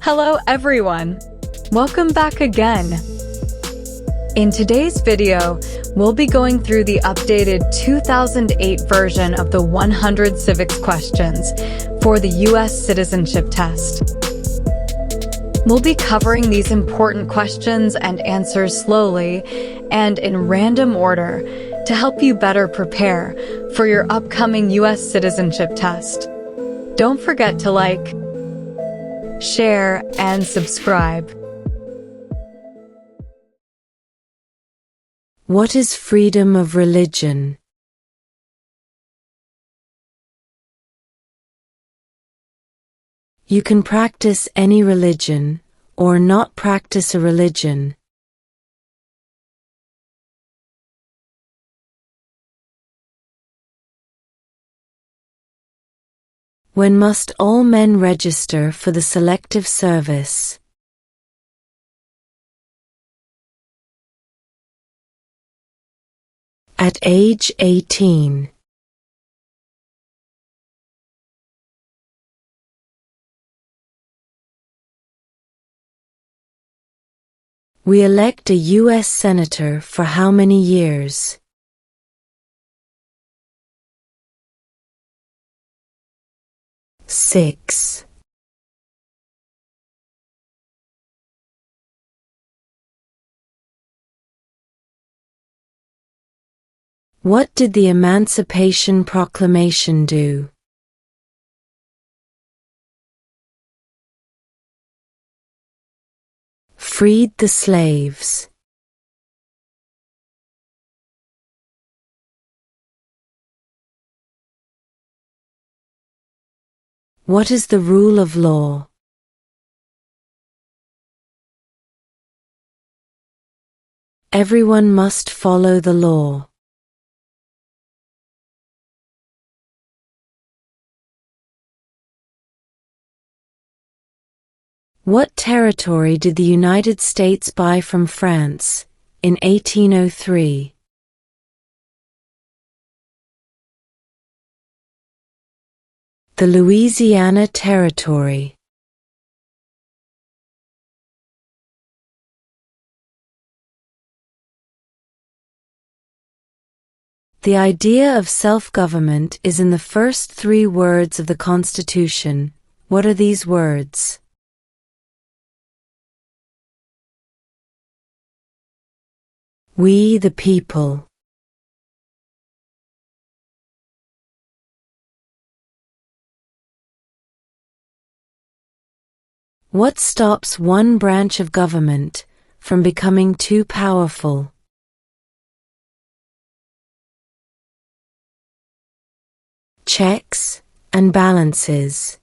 Hello everyone! Welcome back again! In today's video, we'll be going through the updated 2008 version of the 100 civics questions for the U.S. Citizenship Test. We'll be covering these important questions and answers slowly and in random order to help you better prepare for your upcoming U.S. Citizenship Test. Don't forget to like, share, and subscribe. What is freedom of religion? You can practice any religion, or not practice a religion. When must all men register for the Selective Service? At age 18. We elect a U.S. Senator for how many years? Six. What did the Emancipation Proclamation do? Freed the slaves. What is the rule of law? Everyone must follow the law. What territory did the United States buy from France in 1803? The Louisiana Territory. The idea of self-government is in the first three words of the Constitution. What are these words? We the people. What stops one branch of government from becoming too powerful? Checks and balances.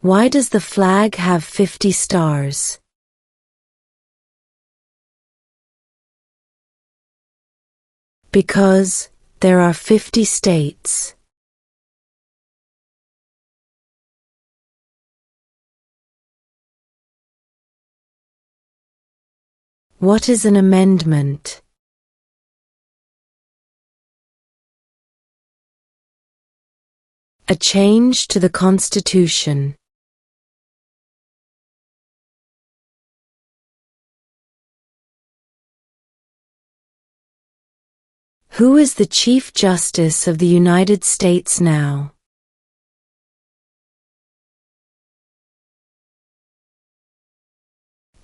Why does the flag have 50 stars? Because there are 50 states. What is an amendment? A change to the Constitution. Who is the Chief Justice of the United States now?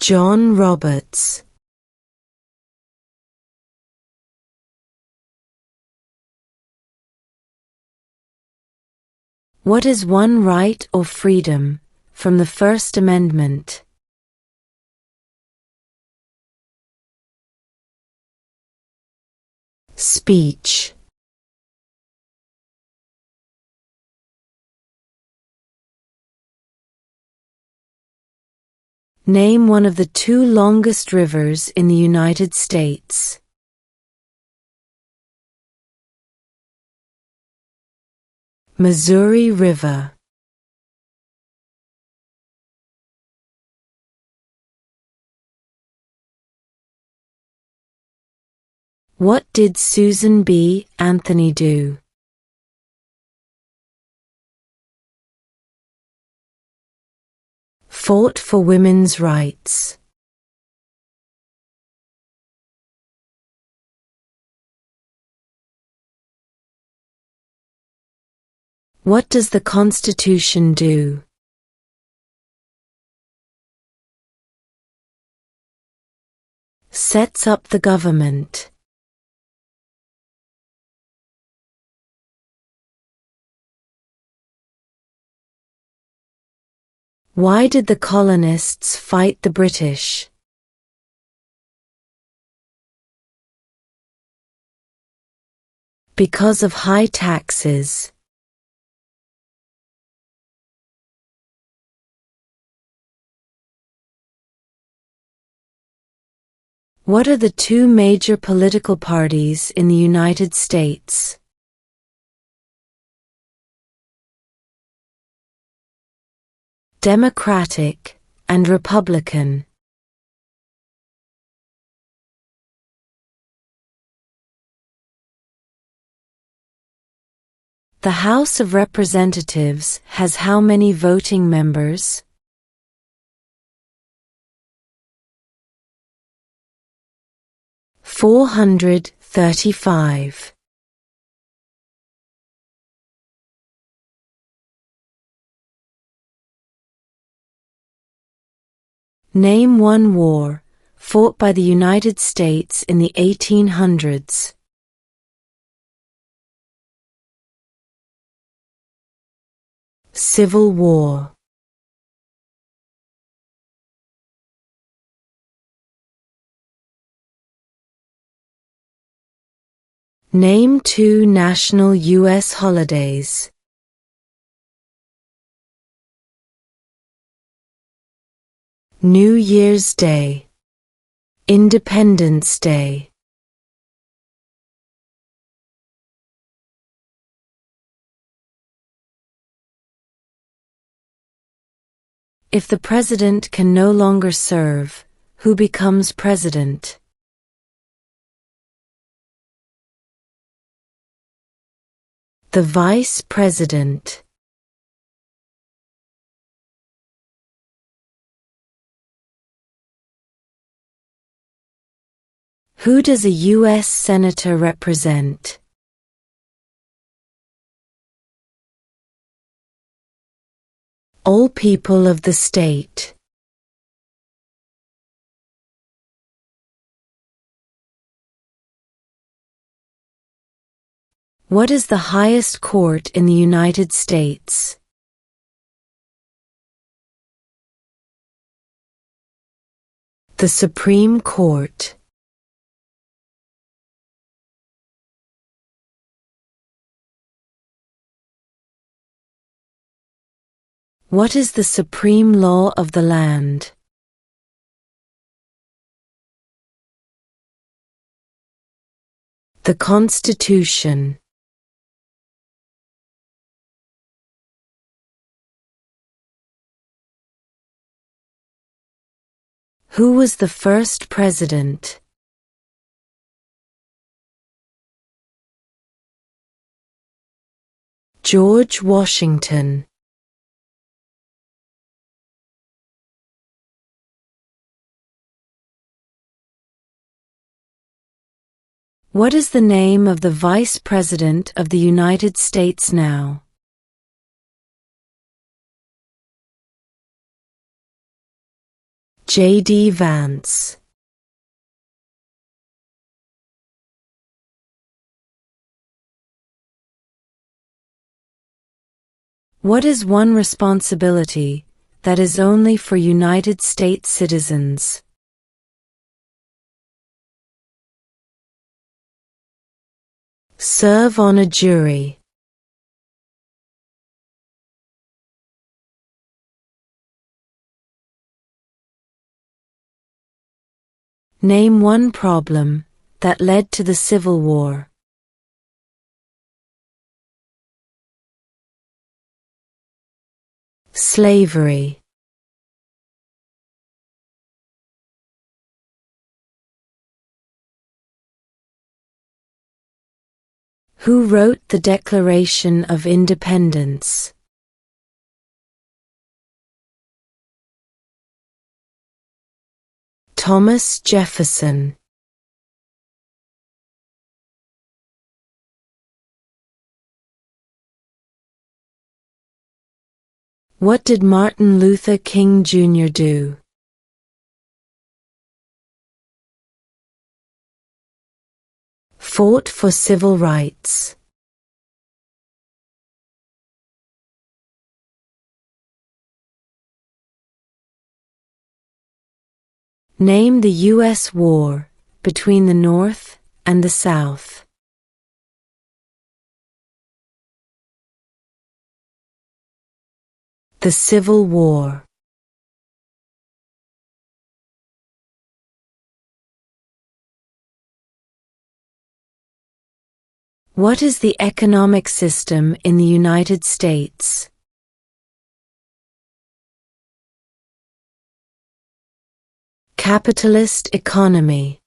John Roberts. What is one right or freedom from the First Amendment? Speech. Name one of the two longest rivers in the United States. Missouri River. What did Susan B. Anthony do? Fought for women's rights. What does the Constitution do? Sets up the government. Why did the colonists fight the British? Because of high taxes. What are the two major political parties in the United States? Democratic and Republican. The House of Representatives has how many voting members? 435. Name one war fought by the United States in the 1800s. Civil War. Name two national U.S. holidays. New Year's Day, Independence Day. If the president can no longer serve, who becomes president? The vice president. Who does a U.S. senator represent? All people of the state. What is the highest court in the United States? The Supreme Court. What is the supreme law of the land? The Constitution. Who was the first president? George Washington. What is the name of the Vice President of the United States now? J.D. Vance. What is one responsibility that is only for United States citizens? Serve on a jury. Name one problem that led to the Civil War. Slavery. Who wrote the Declaration of Independence? Thomas Jefferson. What did Martin Luther King Jr. do? Fought for civil rights. Name the U.S. war between the North and the South. The Civil War. What is the economic system in the United States? Capitalist economy.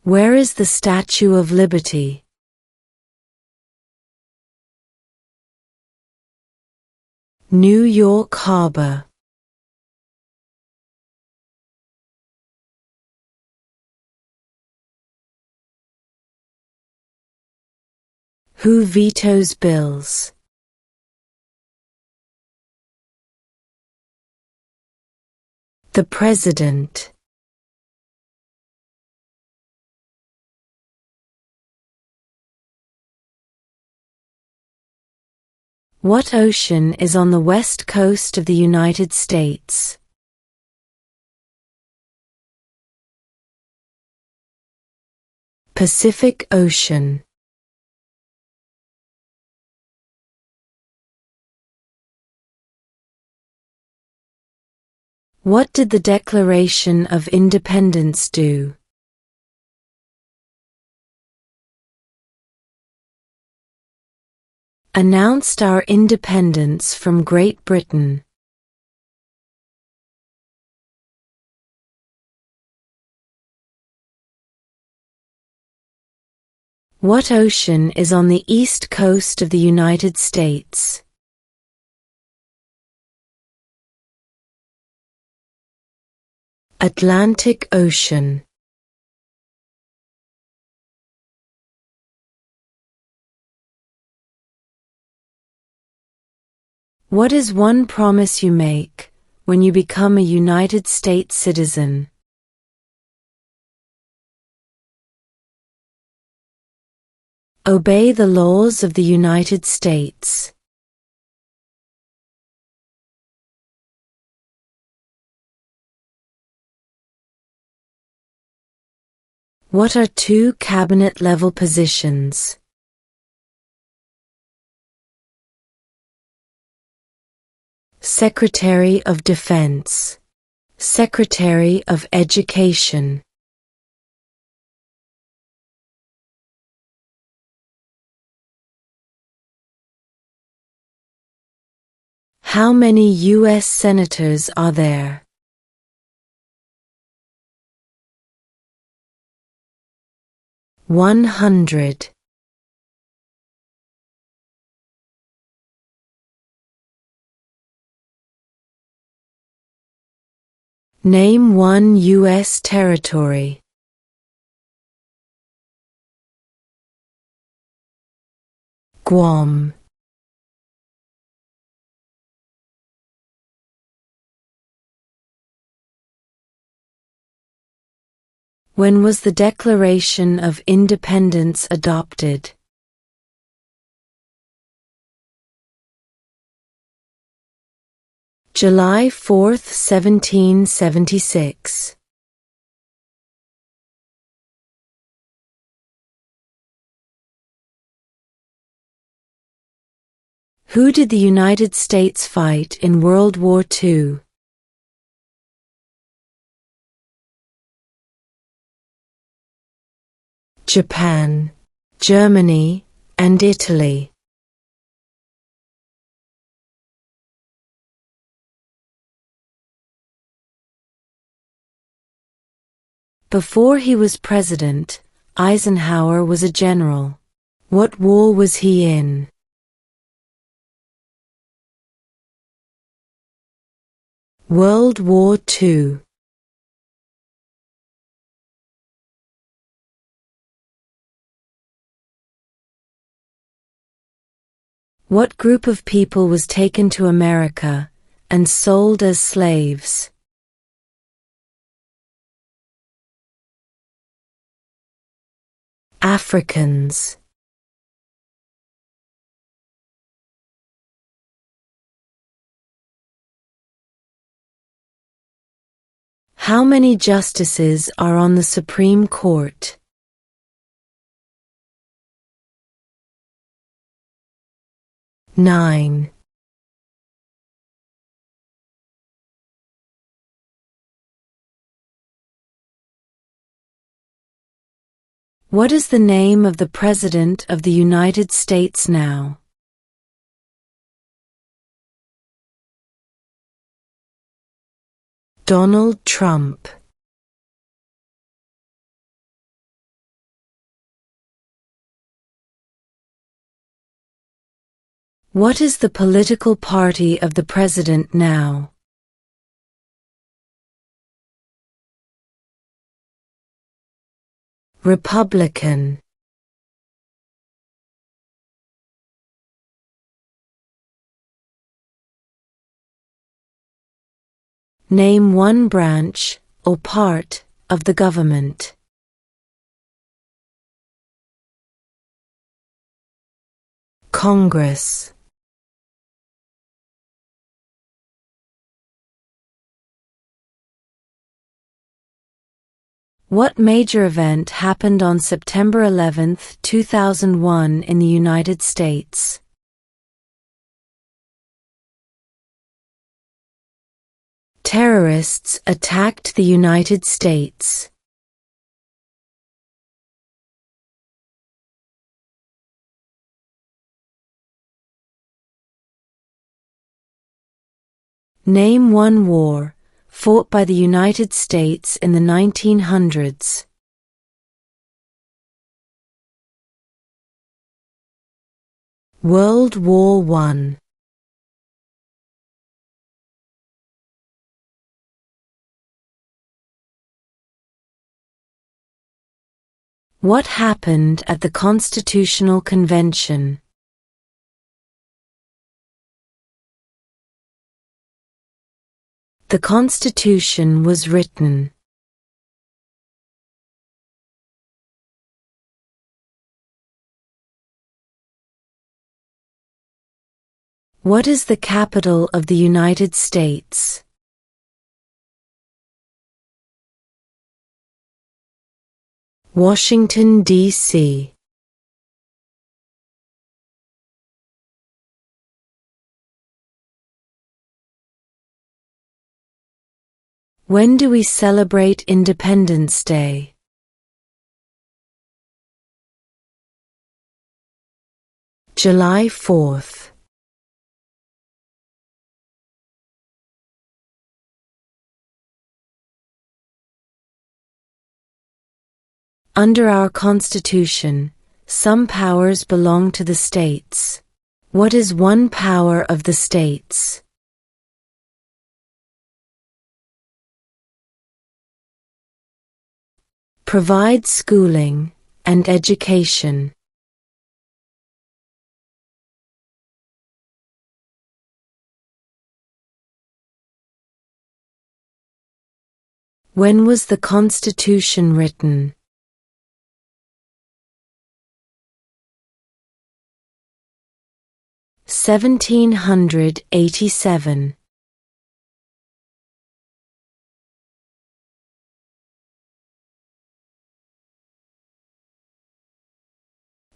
Where is the Statue of Liberty? New York Harbor. Who vetoes bills? The President. What ocean is on the west coast of the United States? Pacific Ocean. What did the Declaration of Independence do? Announced our independence from Great Britain. What ocean is on the east coast of the United States? Atlantic Ocean. What is one promise you make when you become a United States citizen? Obey the laws of the United States. What are two cabinet-level positions? Secretary of Defense, Secretary of Education. How many U.S. senators are there? 100. Name one U.S. territory. Guam. When was the Declaration of Independence adopted? July 4, 1776. Who did the United States fight in World War II? Japan, Germany, and Italy. Before he was president, Eisenhower was a general. What war was he in? World War II. What group of people was taken to America and sold as slaves? Africans. How many justices are on the Supreme Court? 9. What is the name of the President of the United States now? Donald Trump. What is the political party of the President now? Republican. Name one branch, or part, of the government. Congress. What major event happened on September 11, 2001 in the United States? Terrorists attacked the United States. Name one war fought by the United States in the 1900s. World War I. What happened at the Constitutional Convention? The Constitution was written. What is the capital of the United States? Washington, D.C. When do we celebrate Independence Day? July 4th. Under our Constitution, some powers belong to the states. What is one power of the states? Provide schooling and education. When was the Constitution written? 1787.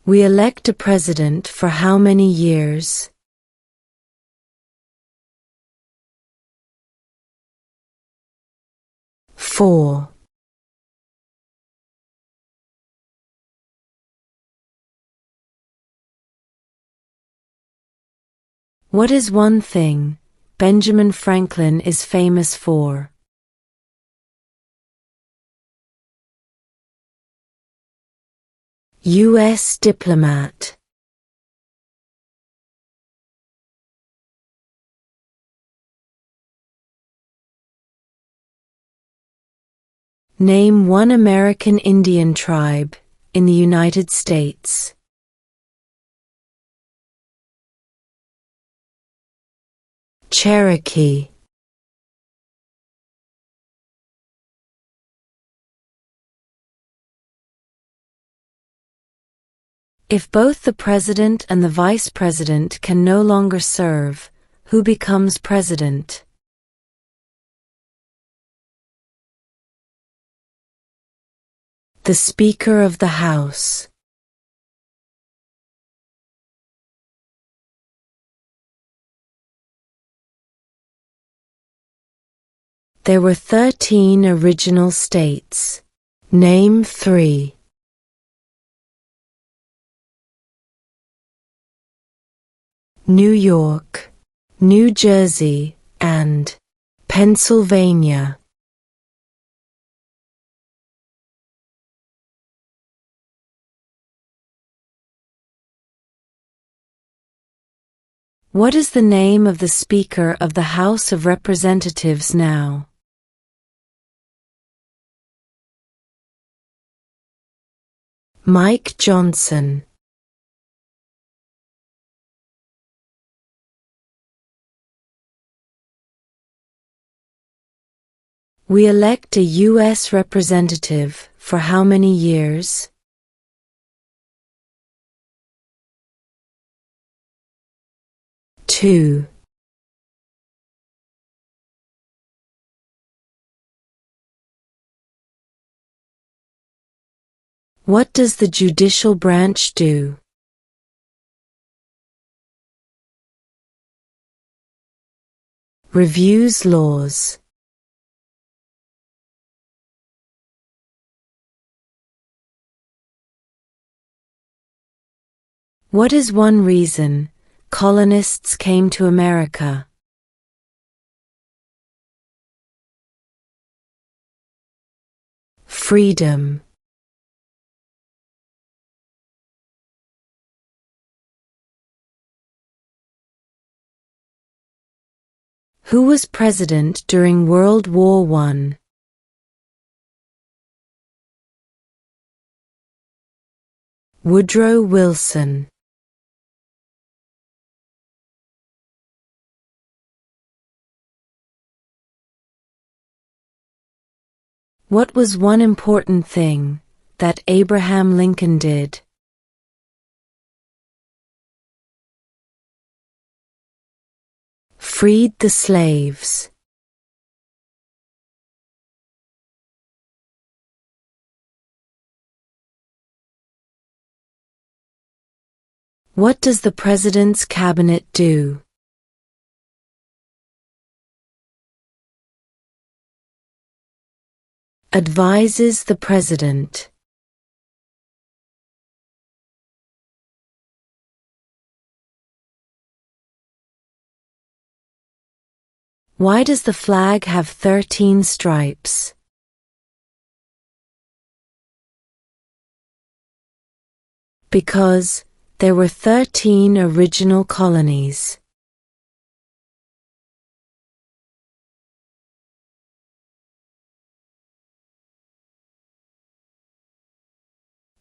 We elect a president for how many years? 4. What is one thing Benjamin Franklin is famous for? U.S. diplomat. Name one American Indian tribe in the United States. Cherokee. If both the president and the vice president can no longer serve, who becomes president? The Speaker of the House. There were 13 original states. Name 3. New York, New Jersey, and Pennsylvania. What is the name of the Speaker of the House of Representatives now? Mike Johnson. We elect a U.S. representative for how many years? 2. What does the judicial branch do? Reviews laws. What is one reason colonists came to America? Freedom. Who was president during World War I? Woodrow Wilson. What was one important thing that Abraham Lincoln did? Freed the slaves. What does the President's Cabinet do? Advises the President. Why does the flag have 13 stripes? Because there were 13 original colonies.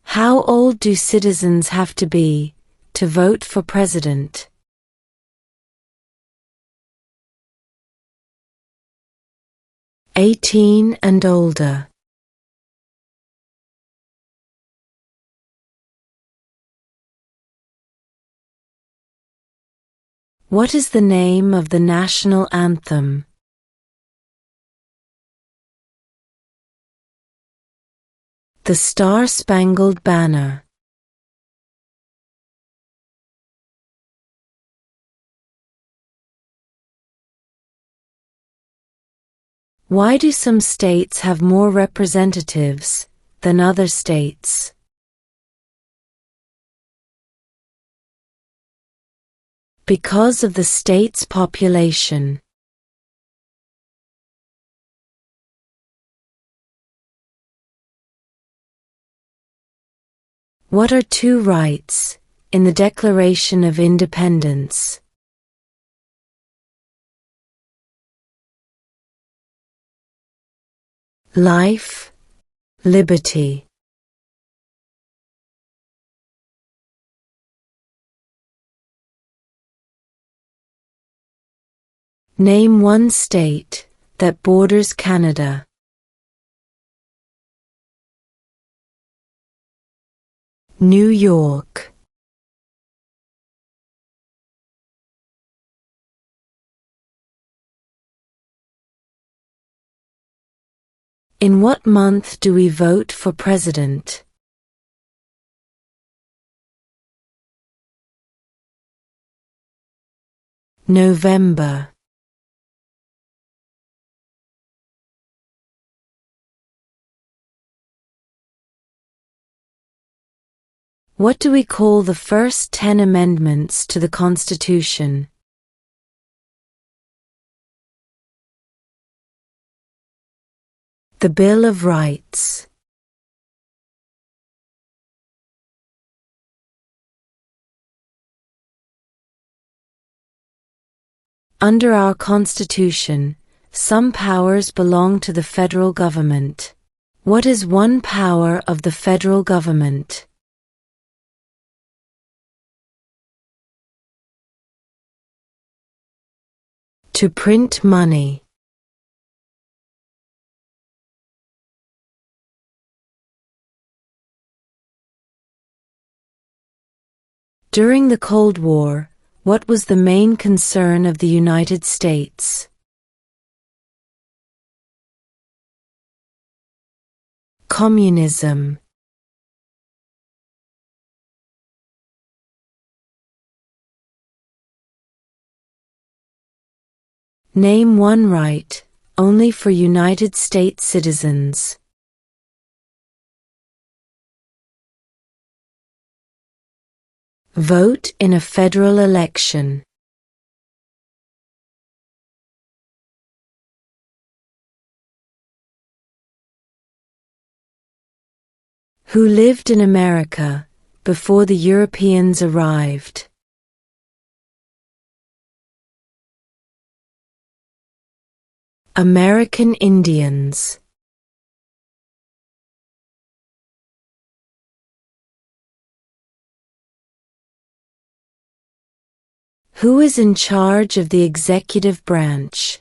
How old do citizens have to be to vote for president? 18 and older. What is the name of the national anthem? The Star-Spangled Banner. Why do some states have more representatives than other states? Because of the state's population. What are two rights in the Declaration of Independence? Life, liberty. Name one state that borders Canada. New York. In what month do we vote for president? November. What do we call the first 10 amendments to the Constitution? The Bill of Rights. Under our Constitution, some powers belong to the federal government. What is one power of the federal government? To print money. During the Cold War, what was the main concern of the United States? Communism. Name one right only for United States citizens. Vote in a federal election. Who lived in America before the Europeans arrived? American Indians. Who is in charge of the executive branch?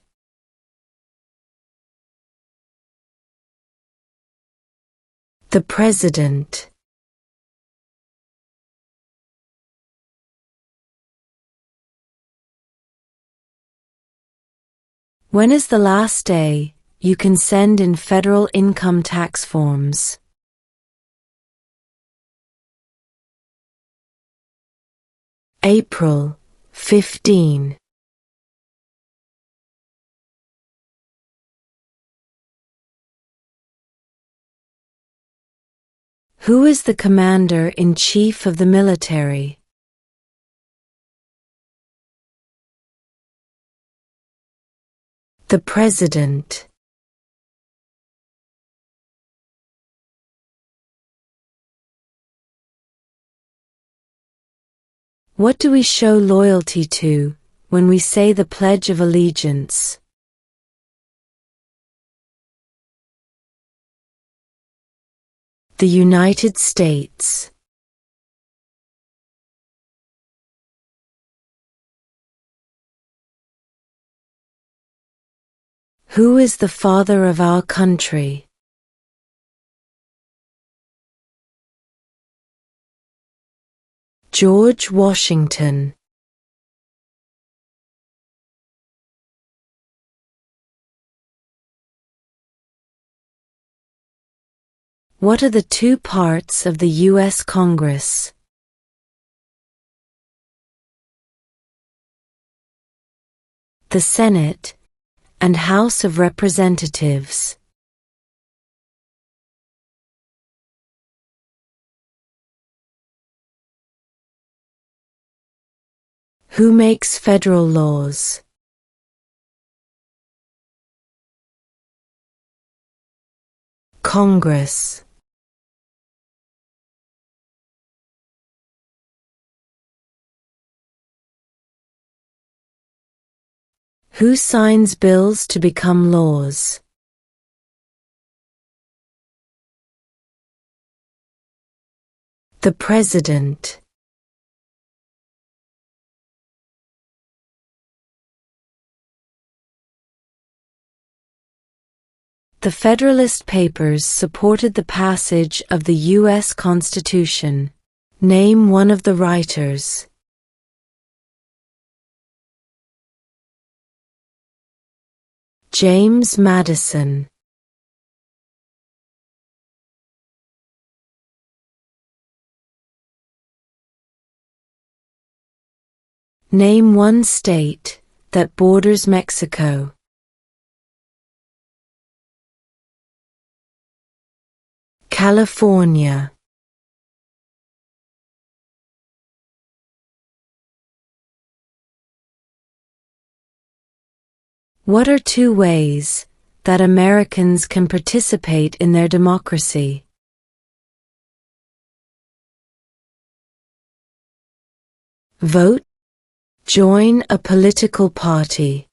The President. When is the last day you can send in federal income tax forms? April 15. Who is the Commander-in-Chief of the military? The President. What do we show loyalty to when we say the Pledge of Allegiance? The United States. Who is the father of our country? George Washington. What are the two parts of the U.S. Congress? The Senate and House of Representatives. Who makes federal laws? Congress. Who signs bills to become laws? The President. The Federalist Papers supported the passage of the U.S. Constitution. Name one of the writers. James Madison. Name one state that borders Mexico. California. What are two ways that Americans can participate in their democracy? Vote. Join a political party.